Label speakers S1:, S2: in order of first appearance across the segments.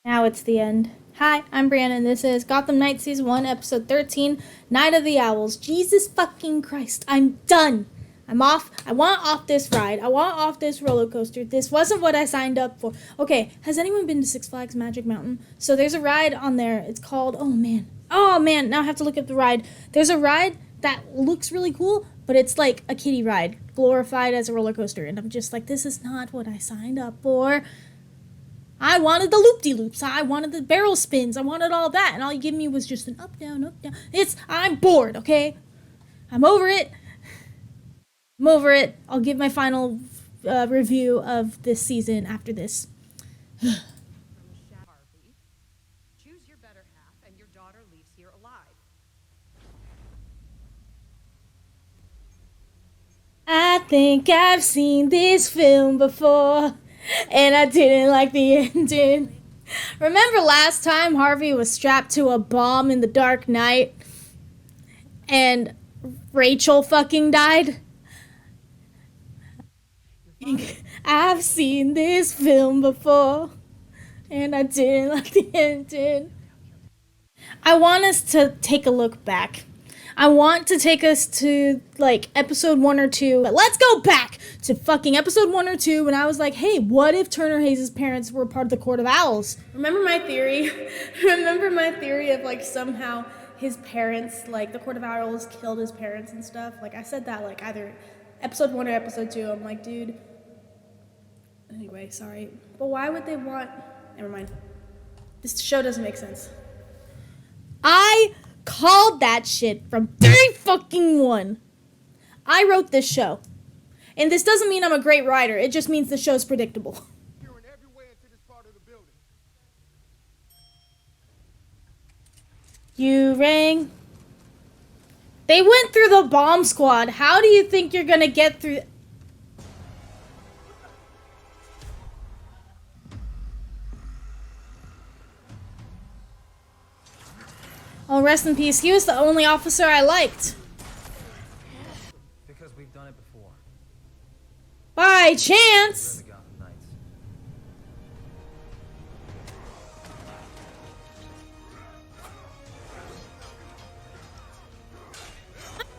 S1: Now it's the end. Hi, I'm Brianna, and this is Gotham Night Season 1, Episode 13, Night of the Owls. Jesus fucking Christ, I'm done. I'm off. I want off this ride. I want off this roller coaster. This wasn't what I signed up for. Okay, has anyone been to Six Flags Magic Mountain? So there's a ride on there. It's called, oh man, now I have to look up the ride. There's a ride that looks really cool, but it's like a kiddie ride, glorified as a roller coaster. And I'm just like, this is not what I signed up for. I wanted the loop-de-loops. I wanted the barrel spins. I wanted all that. And all you give me was just an up, down, up, down. I'm bored, okay? I'm over it. I'm over it. I'll give my final review of this season after this.
S2: Choose your better half and your daughter leaves here alive.
S1: I think I've seen this film before, and I didn't like the ending. Remember last time Harvey was strapped to a bomb in the Dark Knight, and Rachel fucking died? I've seen this film before, and I didn't like the ending. I want us to take a look back. I want to take us to, like, episode 1 or 2. But let's go back to fucking episode 1 or 2 when I was like, hey, what if Turner Hayes' parents were part of the Court of Owls? Remember my theory? Remember my theory of, like, somehow his parents, like, the Court of Owls killed his parents and stuff? Like, I said that, like, either episode 1 or episode 2. I'm like, dude. Anyway, sorry. But why would they want... Never mind. This show doesn't make sense. I called that shit from day fucking one. I wrote this show. And this doesn't mean I'm a great writer. It just means the show's predictable. You rang. They went through the bomb squad. How do you think you're gonna get through... Oh, rest in peace. He was the only officer I liked.
S3: Because we've done it before.
S1: By chance.
S3: We're the Gotham Knights.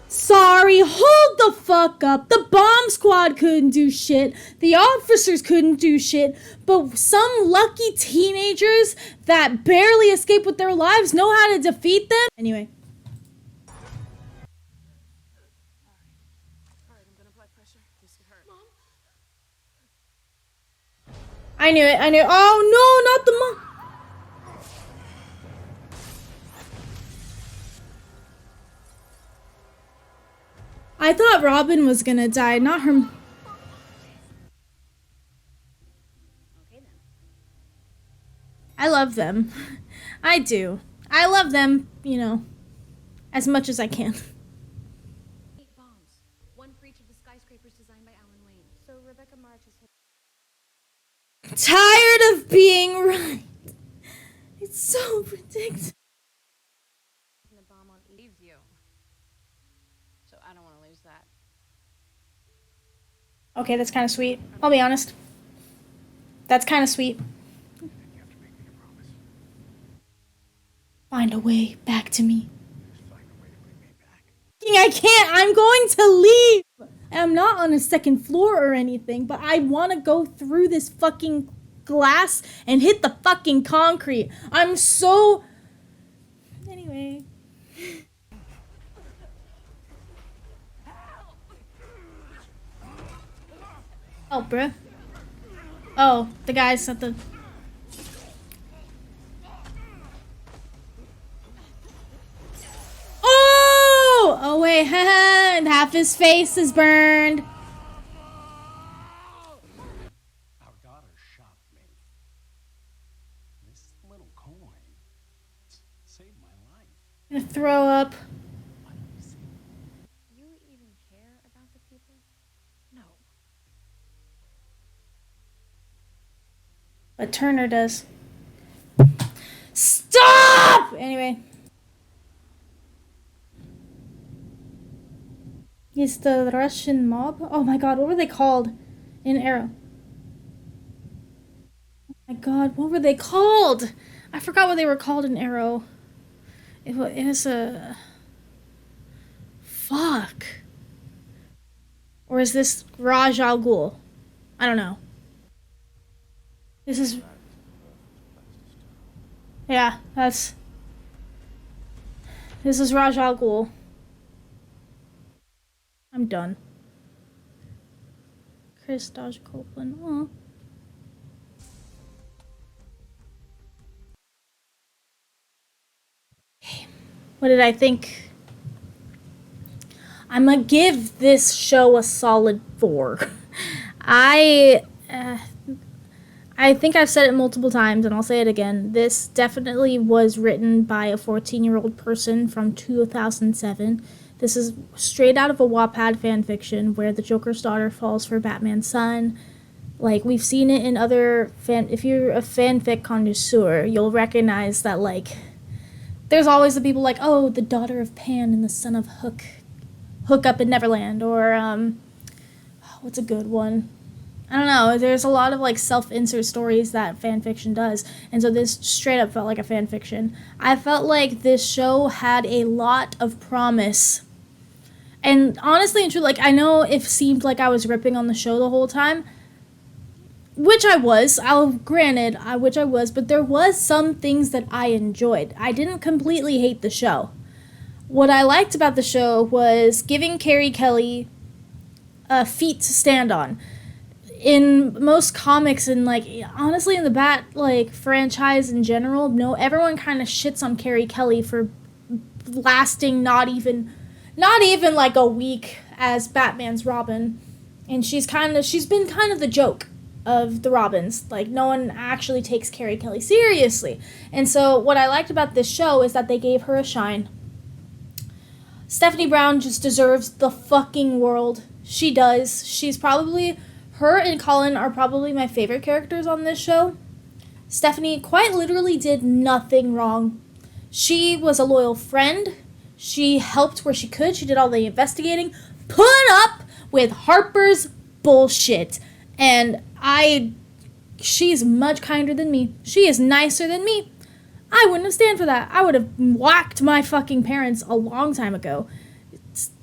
S1: Sorry, hold the fuck up. The bomb squad couldn't do shit. The officers couldn't do shit. But some lucky teenagers that barely escape with their lives know how to defeat them. Anyway.
S2: Alright, I'm gonna apply pressure. This could hurt. Mom?
S1: I knew it. Oh no, not the mom. I thought Robin was gonna die, not her. Okay then. I love them. I do. I love them, you know, as much as I can.
S4: 8 bombs. One for each of the skyscrapers designed by Alan Wayne. So Rebecca March is
S1: Tired of being right. It's so predictable.
S4: the bomb on each.
S2: Leaves you. So I don't want to lose that.
S1: Okay, that's kind of sweet. I'll be honest. That's kind of sweet. Find a way back to me. I can't. I'm going to leave. I'm not on a second floor or anything, but I want to go through this fucking glass and hit the fucking concrete. I'm so... Anyway. Oh, bruh. Oh, the guys at the... Oh! Oh, wait. Half his face is burned.
S5: Our daughter shocked me. This little coin saved my life.
S1: I'm gonna throw up.
S4: You even care about the people?
S2: No.
S1: But Turner does. Stop! Anyway. It's the Russian mob? Oh my god, what were they called in Arrow? My God, what were they called? I forgot what they were called in Arrow. It was a fuck. Or is this Raj Al Ghul? I don't know. This is yeah. This is Raj Al Ghul. I'm done. Chris Dodge Copeland. Aw. What did I think? I'm gonna give this show a solid 4. I uh, I think I've said it multiple times, and I'll say it again. This definitely was written by a 14-year-old person from 2007. This is straight out of a Wattpad fan fiction where the Joker's daughter falls for Batman's son. Like, we've seen it in other fan. If you're a fanfic connoisseur, you'll recognize that, like, there's always the people like, oh, the daughter of Pan and the son of Hook up in Neverland, or what's a good one? I don't know. There's a lot of like self-insert stories that fan fiction does, and so this straight up felt like a fan fiction. I felt like this show had a lot of promise, and honestly and truly, like, I know it seemed like I was ripping on the show the whole time, which I was. Which I was, but there was some things that I enjoyed. I didn't completely hate the show. What I liked about the show was giving Carrie Kelly a feet to stand on. In most comics and like honestly in the Bat like franchise in general, no, everyone kind of shits on Carrie Kelly for lasting not even like a week as Batman's Robin, and she's been kind of the joke of the Robins. Like, no one actually takes Carrie Kelly seriously, and so what I liked about this show is that they gave her a shine. Stephanie Brown just deserves the fucking world. She does. Her and Colin are probably my favorite characters on this show. Stephanie quite literally did nothing wrong. She was a loyal friend. She helped where she could. She did all the investigating. Put up with Harper's bullshit. And she's much kinder than me. She is nicer than me. I wouldn't have stand for that. I would have whacked my fucking parents a long time ago.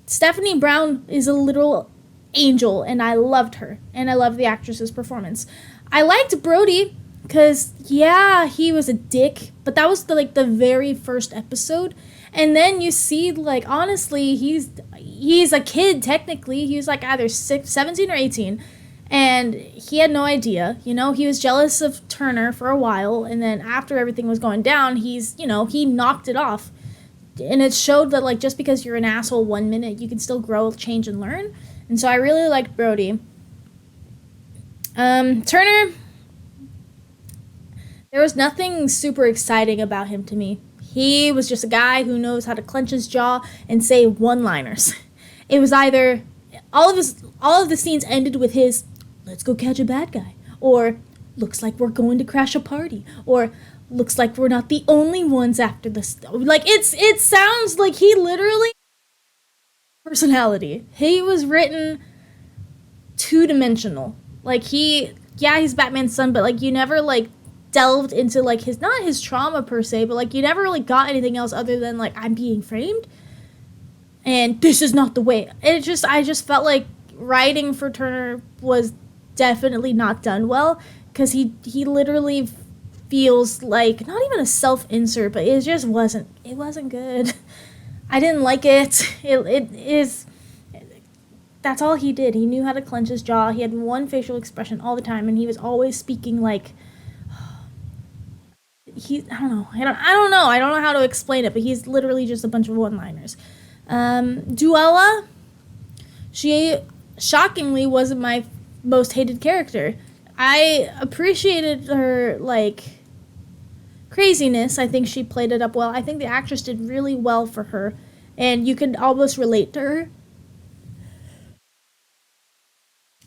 S1: Stephanie Brown is a literal angel, and I loved her, and I loved the actress's performance. I liked Brody because yeah, he was a dick, but that was the very first episode, and then you see, like, honestly, he's a kid technically. He was like either 17 or 18, and he had no idea. He was jealous of Turner for a while, and then after everything was going down, he knocked it off, and it showed that, like, just because you're an asshole 1 minute, you can still grow, change, and learn. And so I really liked Brody. Turner, there was nothing super exciting about him to me. He was just a guy who knows how to clench his jaw and say one-liners. It was either all of the scenes ended with his "let's go catch a bad guy," or "looks like we're going to crash a party," or "looks like we're not the only ones after this." Like, it sounds like he literally personality. He was written two-dimensional. Like, he's Batman's son, but like you never like delved into like not his trauma per se, but like you never really got anything else other than like, I'm being framed and this is not the way. I just felt like writing for Turner was definitely not done well, because he literally feels like not even a self-insert, but it wasn't good. I didn't like it. That's all he did. He knew how to clench his jaw. He had one facial expression all the time, and he was always speaking like I don't know. I don't know how to explain it, but he's literally just a bunch of one-liners. Duella, she shockingly wasn't my most hated character. I appreciated her like craziness. I think she played it up well. I think the actress did really well for her, and you could almost relate to her.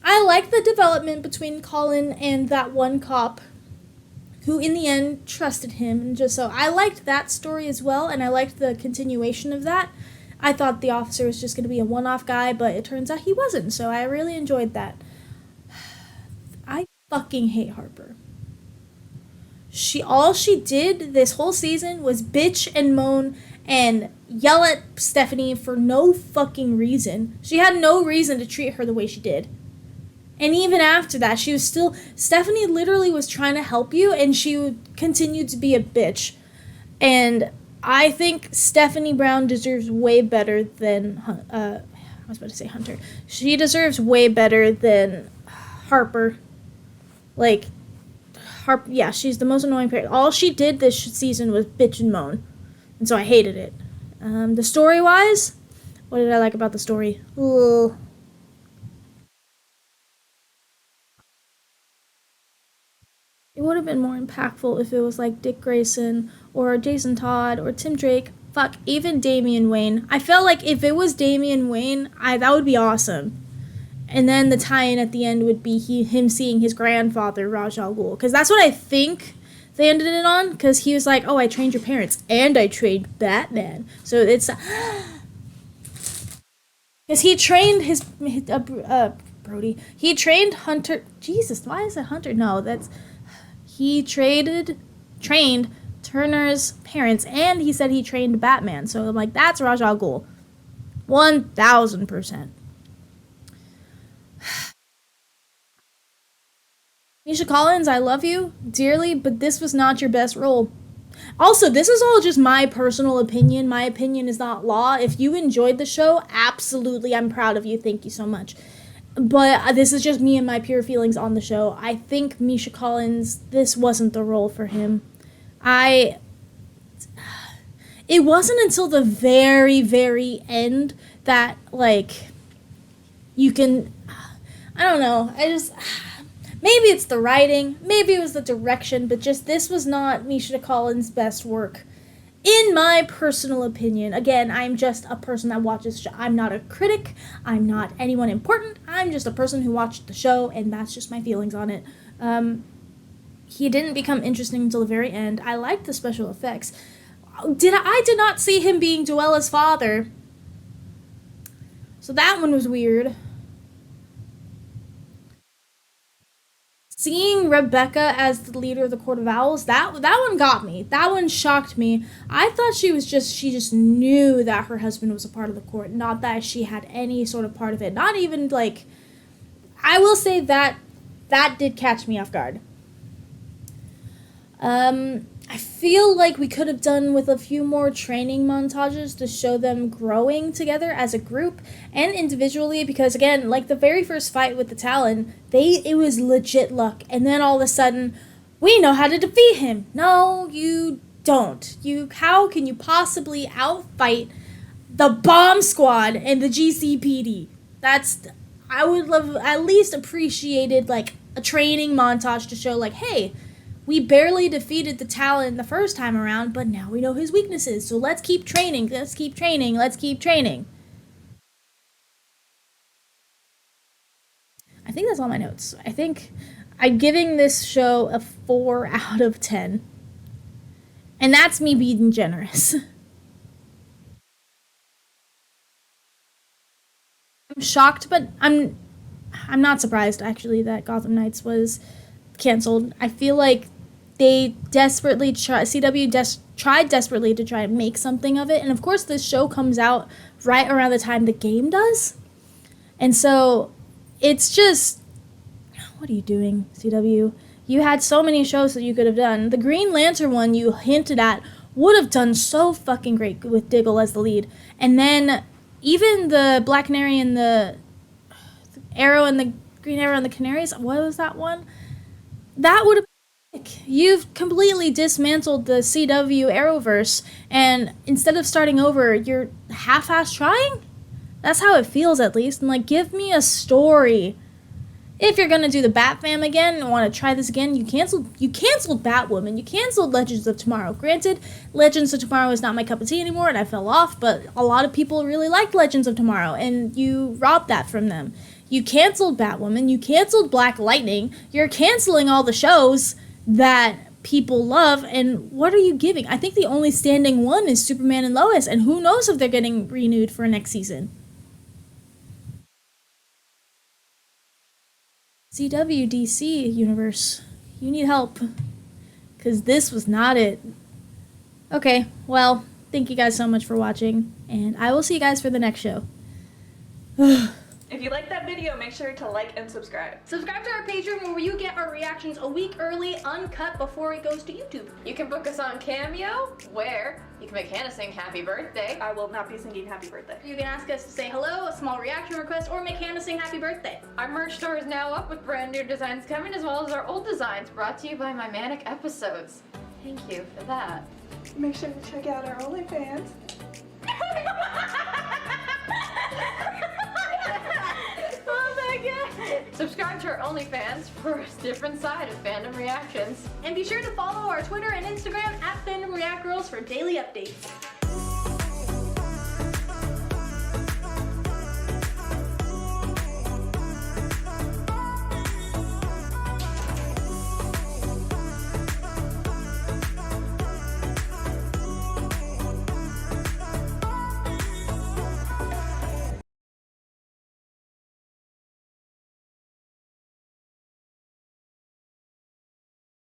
S1: I liked the development between Colin and that one cop who in the end trusted him, and just so I liked that story as well, and I liked the continuation of that. I thought the officer was just going to be a one-off guy, but it turns out he wasn't, so I really enjoyed that. I fucking hate Harper. All she did this whole season was bitch and moan and yell at Stephanie for no fucking reason. She had no reason to treat her the way she did. And even after that, she was still... Stephanie literally was trying to help you, and she would continue to be a bitch. And I think Stephanie Brown deserves way better than... I was about to say Hunter. She deserves way better than Harper. Like, Harper... Yeah, she's the most annoying parent. All she did this season was bitch and moan. And so I hated it. The story-wise, what did I like about the story? Ugh. It would have been more impactful if it was like Dick Grayson or Jason Todd or Tim Drake. Fuck, even Damian Wayne. I felt like if it was Damian Wayne, that would be awesome. And then the tie-in at the end would be him seeing his grandfather, Ra's al Ghul. Because that's what I think they ended it on. Because he was like, oh, I trained your parents. And I trained Batman. So it's... Because he trained his... Brody. He trained Hunter... Jesus, why is it Hunter? No, that's... He trained Turner's parents, and he said he trained Batman. So I'm like, that's Ra's al Ghul. 1000%. Misha Collins, I love you dearly, but this was not your best role. Also, this is all just my personal opinion. My opinion is not law. If you enjoyed the show, absolutely, I'm proud of you. Thank you so much. But this is just me and my pure feelings on the show. I think Misha Collins, this wasn't the role for him. It wasn't until the very, very end that, like, you can... I don't know. Maybe it's the writing. Maybe it was the direction. But just this was not Misha Collins' best work. In my personal opinion, again, I'm just a person that watches show. I'm not a critic. I'm not anyone important. I'm just a person who watched the show, and that's just my feelings on it. He didn't become interesting until the very end. I liked the special effects. I did not see him being Joella's father. So that one was weird. Seeing Rebecca as the leader of the Court of Owls, that one got me. That one shocked me. I thought she just knew that her husband was a part of the court, not that she had any sort of part of it. Not even, like, I will say that did catch me off guard. I feel like we could have done with a few more training montages to show them growing together as a group and individually, because again, like the very first fight with the Talon, it was legit luck, and then all of a sudden, we know how to defeat him. No, you don't. How can you possibly outfight the bomb squad and the GCPD? I would have at least appreciated like a training montage to show like, hey, we barely defeated the Talon the first time around, but now we know his weaknesses. So let's keep training. Let's keep training. Let's keep training. I think that's all my notes. I think I'm giving this show a 4 out of 10. And that's me being generous. I'm shocked, but I'm not surprised, actually, that Gotham Knights was canceled. I feel like they CW tried desperately to try and make something of it. And of course, this show comes out right around the time the game does. And so it's just, what are you doing, CW? You had so many shows that you could have done. The Green Lantern one you hinted at would have done so fucking great with Diggle as the lead. And then even the Black Canary and the Arrow and the Green Arrow and the Canaries, what was that one? That would have... You've completely dismantled the CW Arrowverse, and instead of starting over, you're half-ass trying? That's how it feels, at least. And, like, give me a story. If you're gonna do the Bat Fam again and want to try this again, you canceled Batwoman. You canceled Legends of Tomorrow. Granted, Legends of Tomorrow is not my cup of tea anymore, and I fell off, but a lot of people really liked Legends of Tomorrow, and you robbed that from them. You canceled Batwoman. You canceled Black Lightning. You're canceling all the shows that people love, and what are you giving? I think the only standing one is Superman and Lois, and who knows if they're getting renewed for next season. CW DC universe, you need help, because this was not it. Okay, well, thank you guys so much for watching, and I will see you guys for the next show.
S3: If you like that video, make sure to like and subscribe.
S4: Subscribe to our Patreon where you get our reactions a week early, uncut before it goes to YouTube.
S2: You can book us on Cameo, where you can make Hannah sing happy birthday.
S3: I will not be singing happy birthday.
S4: You can ask us to say hello, a small reaction request, or make Hannah sing happy birthday.
S2: Our merch store is now up with brand new designs coming, as well as our old designs brought to you by my manic episodes. Thank you for that.
S3: Make sure to check out our OnlyFans.
S2: Oh my god! Subscribe to our OnlyFans for a different side of fandom reactions.
S4: And be sure to follow our Twitter and Instagram at FandomReactGirls for daily updates.